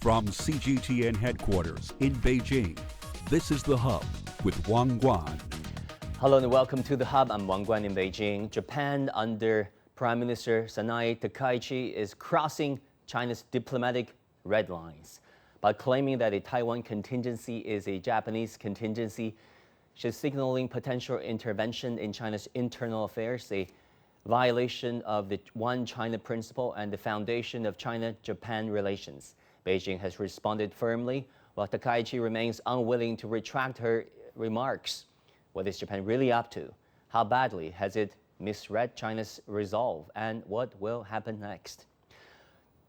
From CGTN headquarters in Beijing, this is The Hub with Wang Guan. Hello and welcome to The Hub. I'm Wang Guan in Beijing. Japan under Prime Minister Sanae Takaichi is crossing China's diplomatic red lines by claiming that a Taiwan contingency is a Japanese contingency. She's signaling potential intervention in China's internal affairs, a violation of the One China principle and the foundation of China-Japan relations. Beijing has responded firmly, while Takaichi remains unwilling to retract her remarks. What is Japan really up to? How badly has it misread China's resolve? And what will happen next?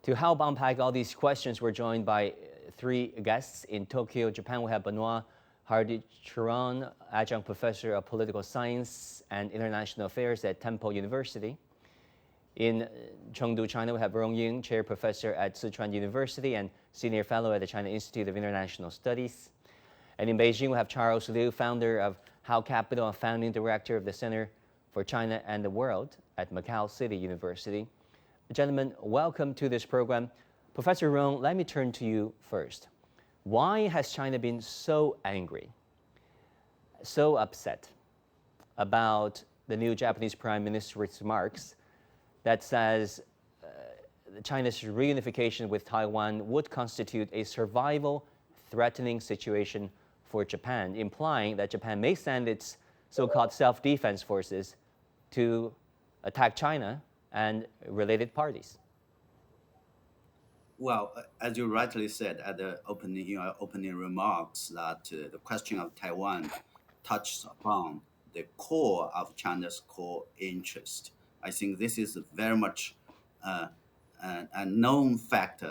To help unpack all these questions, we're joined by three guests. In Tokyo, Japan, we have Benoit Hardy-Chartrand, adjunct professor of political science and international affairs at Temple University. In Chengdu, China, we have Rong Ying, chair professor at Sichuan University and senior fellow at the China Institute of International Studies. And in Beijing, we have Charles Liu, founder of Hao Capital and founding director of the Center for China and the World at Macau City University. Gentlemen, welcome to this program. Professor Rong, let me turn to you first. Why has China been so angry, so upset about the new Japanese Prime Minister's remarks that says China's reunification with Taiwan would constitute a survival-threatening situation for Japan, implying that Japan may send its so-called self-defense forces to attack China and related parties? Well, as you rightly said at the opening remarks, that the question of Taiwan touches upon the core of China's core interest. I think this is very much a known fact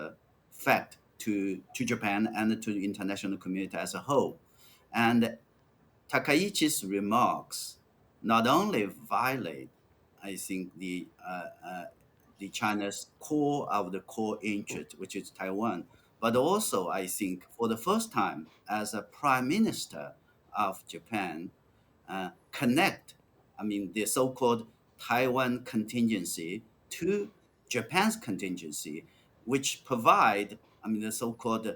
to Japan and to the international community as a whole. And Takaichi's remarks not only violate, I think, the China's core of the core interest, which is Taiwan, but also, I think, for the first time as a prime minister of Japan, connect, the so-called Taiwan contingency to Japan's contingency, which provide, the so-called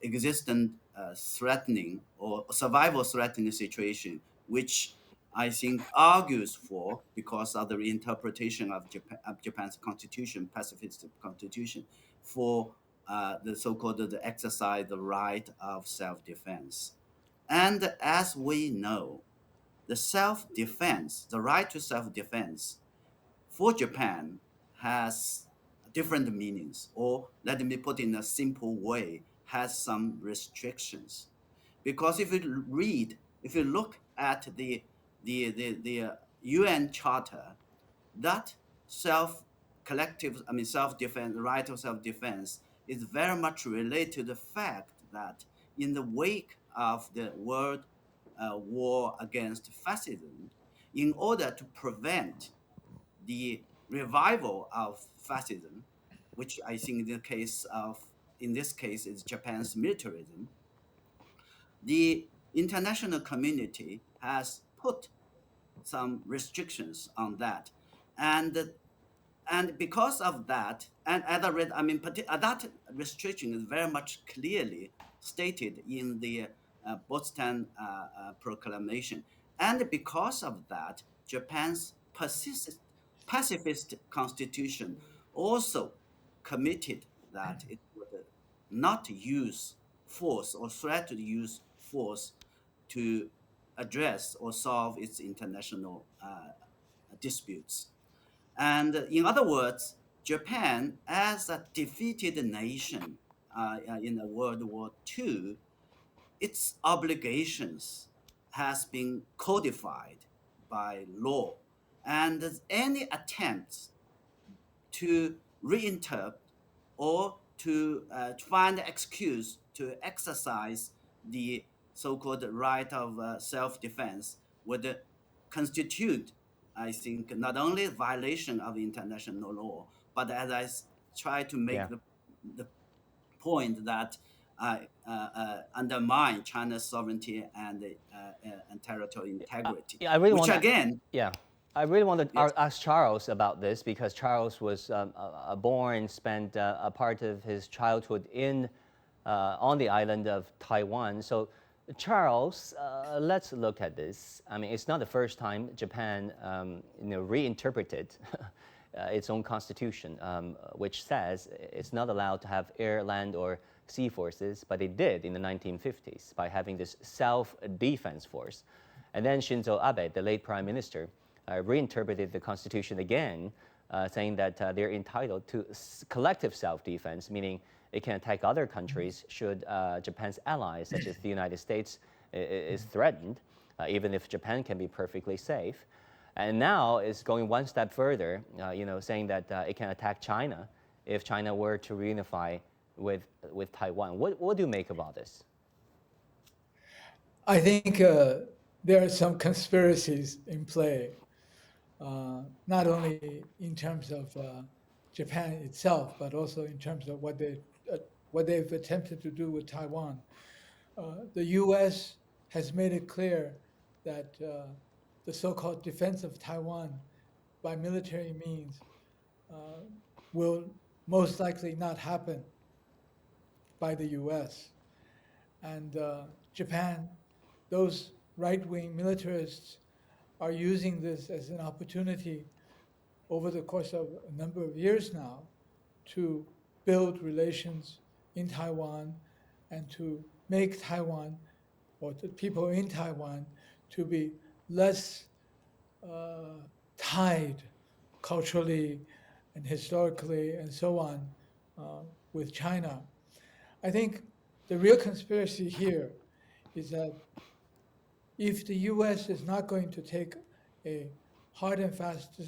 existent threatening or survival threatening situation, which I think argues for, because of the interpretation of Japan's constitution, pacifist constitution, for the so-called the exercise the right of self-defense. And as we know, the self-defense, the right to self-defense for Japan has different meanings, or let me put in a simple way, has some restrictions. Because if you look at the UN Charter, that self-defense, the right of self-defense is very much related to the fact that in the wake of the world war against fascism, in order to prevent the revival of fascism, which I think in this case is Japan's militarism, the international community has put some restrictions on that, and because of that, and that restriction is very much clearly stated in the Boston Proclamation, and because of that, Japan's pacifist constitution also committed that it would not use force or threat to use force to address or solve its international disputes. And in other words, Japan, as a defeated nation in World War II, its obligations has been codified by law, and any attempts to reinterpret or to find an excuse to exercise the so-called right of self-defense would constitute, I think, not only violation of international law, but as I try to make the point that undermine China's sovereignty and territorial integrity. I really which want again, yeah. I really want to ask Charles about this because Charles was born, spent a part of his childhood on the island of Taiwan. So, Charles, let's look at this. I mean, it's not the first time Japan, reinterpreted its own constitution, which says it's not allowed to have air, land, or sea forces, but they did in the 1950s by having this self-defense force. And then Shinzo Abe, the late prime minister, reinterpreted the constitution again, saying that they're entitled to collective self-defense, meaning it can attack other countries should Japan's allies, such as the United States, is threatened, even if Japan can be perfectly safe. And now it's going one step further, saying that it can attack China if China were to reunify with Taiwan. What do you make of all this? I think there are some conspiracies in play, not only in terms of Japan itself, but also in terms of what they've attempted to do with Taiwan. The U.S. has made it clear that the so-called defense of Taiwan by military means will most likely not happen by the U.S. And Japan, those right-wing militarists are using this as an opportunity over the course of a number of years now to build relations in Taiwan and to make Taiwan, or the people in Taiwan, to be less tied culturally and historically and so on with China. I think the real conspiracy here is that if the U.S. is not going to take a hard and fast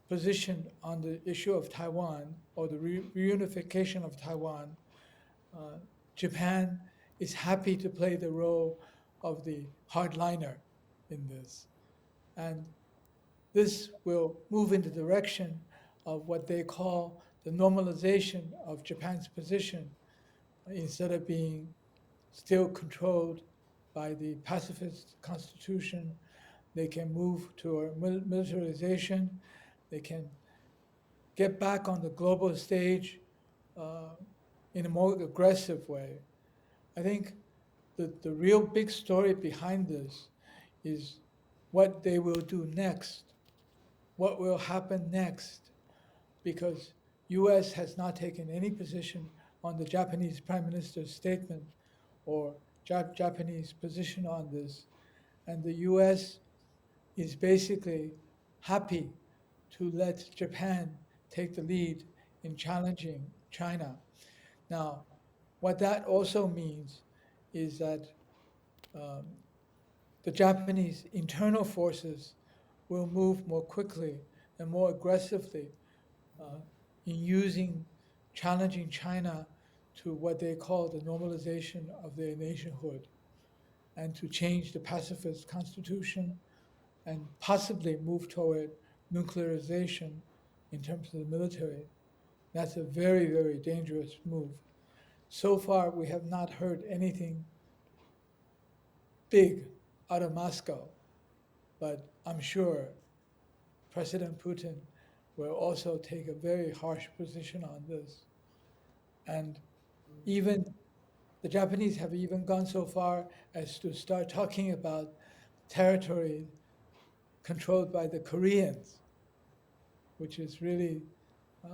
position on the issue of Taiwan or the reunification of Taiwan, Japan is happy to play the role of the hardliner in this. And this will move in the direction of what they call the normalization of Japan's position. Instead of being still controlled by the pacifist constitution, they can move to a militarization. They can get back on the global stage in a more aggressive way. I think the real big story behind this is what they will do next, what will happen next, because U.S. has not taken any position on the Japanese Prime Minister's statement or Japanese position on this. And the US is basically happy to let Japan take the lead in challenging China. Now, what that also means is that the Japanese internal forces will move more quickly and more aggressively in challenging China to what they call the normalization of their nationhood, and to change the pacifist constitution and possibly move toward nuclearization in terms of the military. That's a very, very dangerous move. So far, we have not heard anything big out of Moscow, but I'm sure President Putin will also take a very harsh position on this. And even the Japanese have even gone so far as to start talking about territory controlled by the Koreans, which is really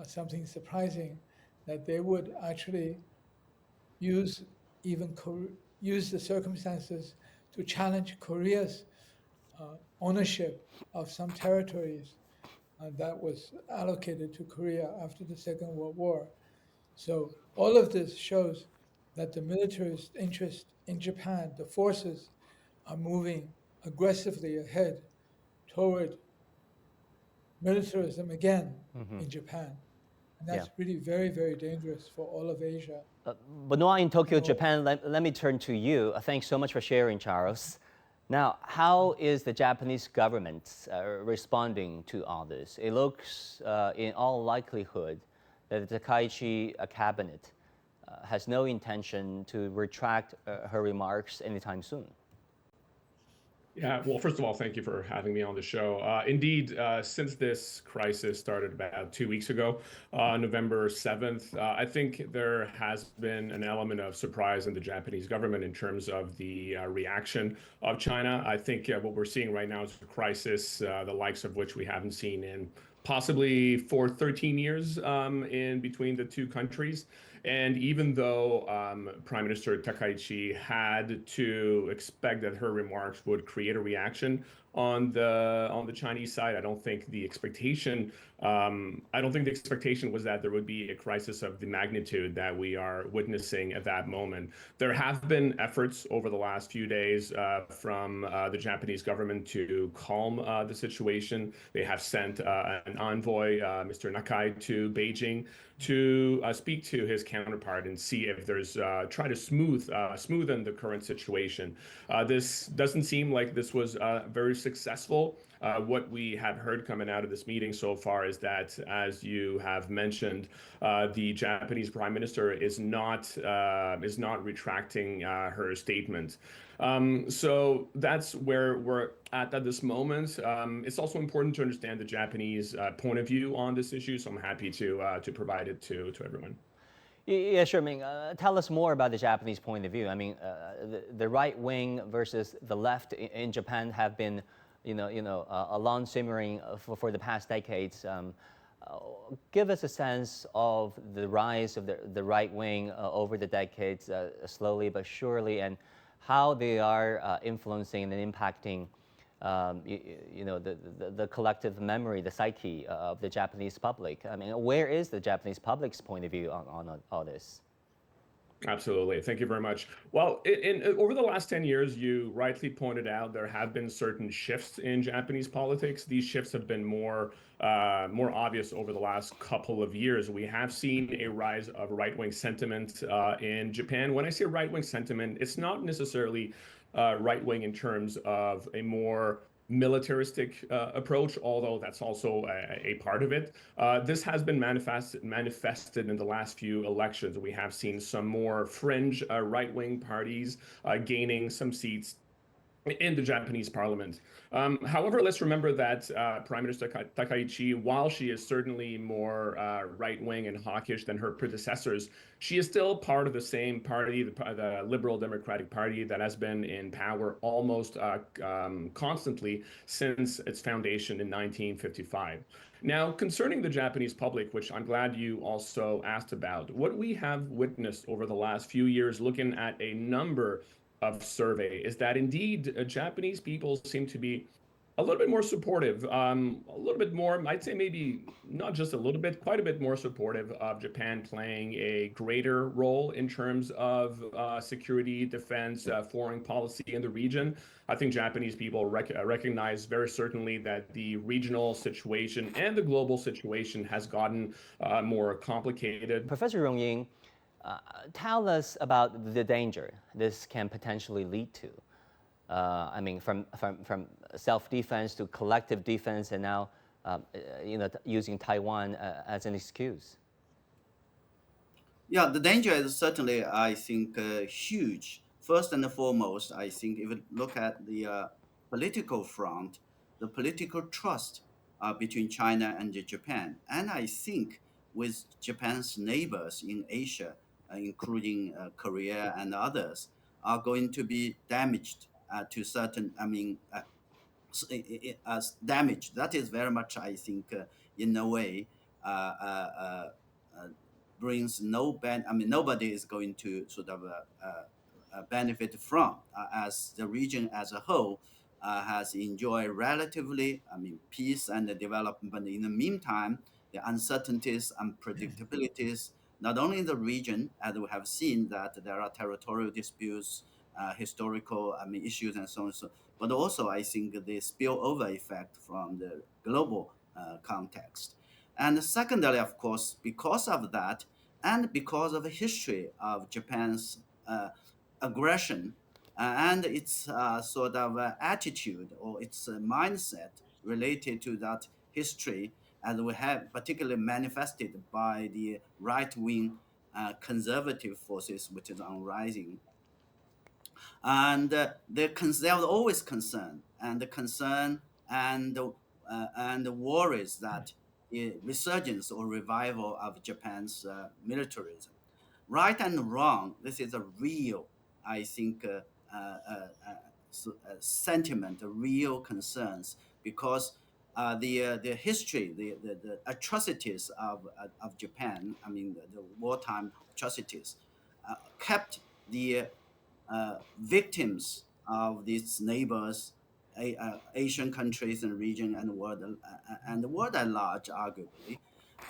something surprising, that they would actually use the circumstances to challenge Korea's ownership of some territories that was allocated to Korea after the Second World War. So all of this shows that the militarist interest in Japan, the forces, are moving aggressively ahead toward militarism again in Japan. And that's really very, very dangerous for all of Asia. Benoit in Tokyo, Japan, let me turn to you. Thanks so much for sharing, Charles. Now, how is the Japanese government responding to all this? It looks, in all likelihood, that the Takaichi cabinet has no intention to retract her remarks anytime soon. Yeah, well, first of all, thank you for having me on the show. Indeed, since this crisis started about 2 weeks ago, November 7th, I think there has been an element of surprise in the Japanese government in terms of the reaction of China. I think what we're seeing right now is a crisis, the likes of which we haven't seen in possibly for 13 years in between the two countries. And even though Prime Minister Takaichi had to expect that her remarks would create a reaction on the Chinese side, I don't think the expectation was that there would be a crisis of the magnitude that we are witnessing at that moment. There have been efforts over the last few days from the Japanese government to calm the situation. They have sent an envoy, Mr. Nakai, to Beijing to speak to his counterpart and see if there's try to smoothen the current situation. This doesn't seem like this was very successful. What we have heard coming out of this meeting so far is that, as you have mentioned, the Japanese Prime Minister is not retracting her statement. So that's where we're at this moment. It's also important to understand the Japanese point of view on this issue, so I'm happy to provide it to everyone. Yeah, sure. I mean, tell us more about the Japanese point of view. I mean, the right wing versus the left in Japan have been, a long simmering for the past decades. Give us a sense of the rise of the right wing over the decades, slowly but surely, and how they are influencing and impacting, the collective memory, the psyche of the Japanese public. I mean, where is the Japanese public's point of view on all this? Absolutely. Thank you very much. Well, over the last 10 years, you rightly pointed out there have been certain shifts in Japanese politics. These shifts have been more obvious over the last couple of years. We have seen a rise of right-wing sentiment in Japan. When I say right-wing sentiment, it's not necessarily right-wing in terms of a more militaristic approach, although that's also a part of it. This has been manifested in the last few elections. We have seen some more fringe right-wing parties gaining some seats in the Japanese parliament. However, let's remember that Prime Minister Takaichi, while she is certainly more right-wing and hawkish than her predecessors, she is still part of the same party, the Liberal Democratic Party, that has been in power almost constantly since its foundation in 1955. Now, concerning the Japanese public, which I'm glad you also asked about, what we have witnessed over the last few years, looking at a number of survey, is that indeed Japanese people seem to be a little bit more supportive, a little bit more, I'd say maybe not just a little bit, quite a bit more supportive of Japan playing a greater role in terms of security, defense, foreign policy in the region. I think Japanese people recognize very certainly that the regional situation and the global situation has gotten more complicated. Professor Rong Ying, tell us about the danger this can potentially lead to. I mean, from self-defense to collective defense, and now, using Taiwan as an excuse. Yeah, the danger is certainly, I think, huge. First and foremost, I think if you look at the political front, the political trust between China and Japan, and I think with Japan's neighbors in Asia, including Korea and others, are going to be damaged to certain, damage. That is very much, I think, in a way, brings nobody is going to sort of benefit from, as the region as a whole has enjoyed relatively, peace and development. In the meantime, the uncertainties, unpredictabilities, not only in the region, as we have seen that there are territorial disputes, historical issues, and so on, but also I think the spillover effect from the global context. And secondly, of course, because of that, and because of the history of Japan's aggression and its sort of attitude or its mindset related to that history, as we have particularly manifested by the right-wing conservative forces, which is on rising. And they're always concerned and the concern and the worries that a resurgence or revival of Japan's militarism. Right and wrong, this is a real, I think, sentiment, real concerns, because the history, the atrocities of Japan, I mean the wartime atrocities, kept the victims of these neighbors, Asian countries and region and the world at large, arguably,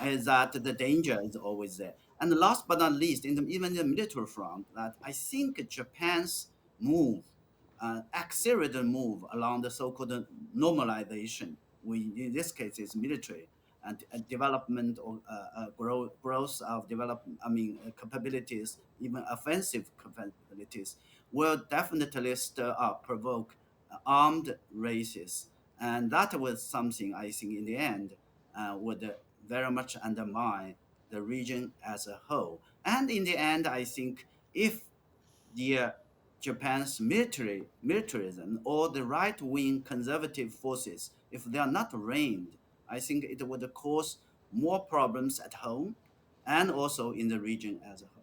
is that the danger is always there. And last but not least, even in the military front, that I think Japan's move, accelerated move along the so-called normalization, in this case is military, and development or growth of development, I mean, capabilities, even offensive capabilities, will definitely stir up, provoke armed races. And that was something I think in the end would very much undermine the region as a whole. And in the end, I think if the Japan's militarism or the right-wing conservative forces, if they are not reigned, I think it would cause more problems at home and also in the region as a whole.